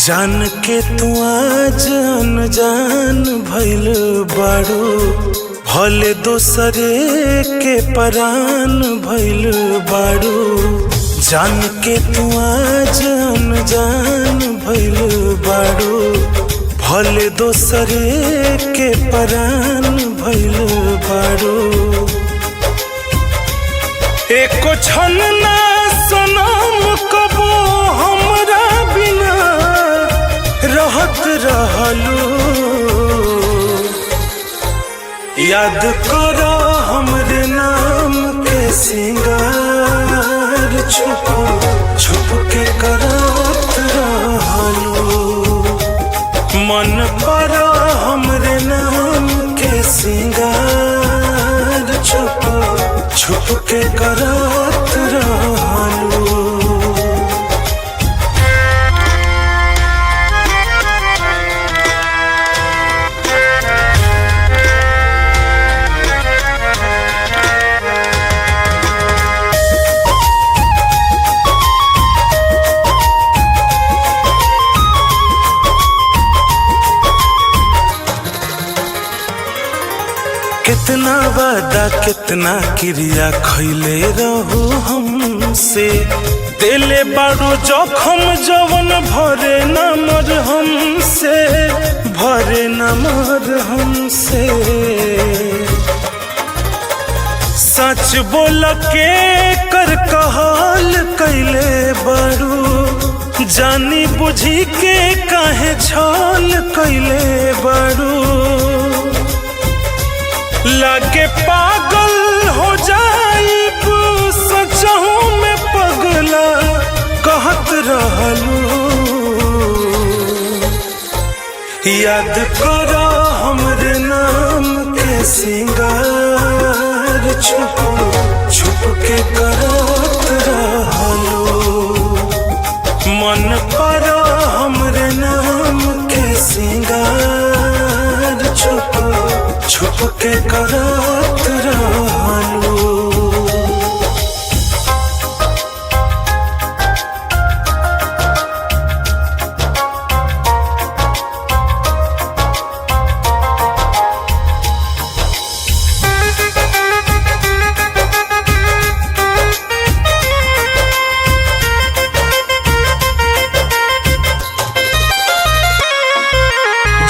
जान के तू आज अनजान भइल बाड़ू, भले दोसरे के परान भइल बाड़ू। जान के तू आज अनजान भइल बाड़ू, भले दोसरे के परान भइल बाड़ू। एको क्षण ना सनम कबो हमरा बिना रहत रहलू। याद करो हमरे नाम के सिंगार, छुप छुप के करत रहलू। मन पर हमरे नाम के सिंगार, छुप छुप के करत रहलू। कितना वादा कितना क्रिया खैले रहू हमसे, दिले बारू जखम जवन भरे न मर हमसे, भरे न मर हमसे। सच बोल के कर कहल कैले बारू, जानी बुझी के काहे छल कैले बारू। लागे पागल हो जाइब सचहू में पगला कहत रहलू। याद करो हमरे नाम के सिंगार, छुप छुप के करत रहलू। मन पर हमरे नाम के सिंगार, छुप छुप के करत रहलू।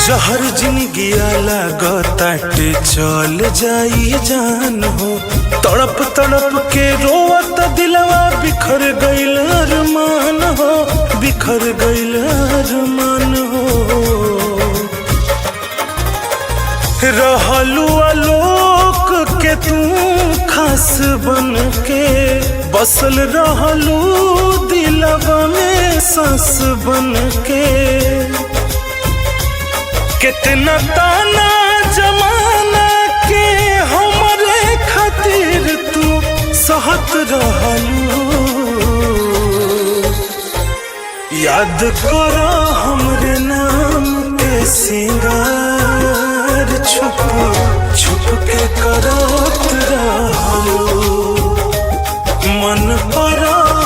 जहर जिंदगिया लागताटे चल जाई जान हो, तड़प तड़प के रोवत दिलवा बिखर गइल अरमान हो, बिखर गइल अरमान हो। रहलू आलोक के तू खास बन के, बसल रहलू दिलवा में सांस बन के। कितना ताना जमाना के हमरे खातिर तू सहत रहलू। याद करो हमरे नाम के सिंगार, छुप छुप के करत रहलू। मन पर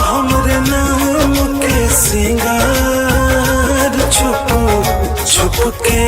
हमरे नाम के सिंगार, छुप छुप के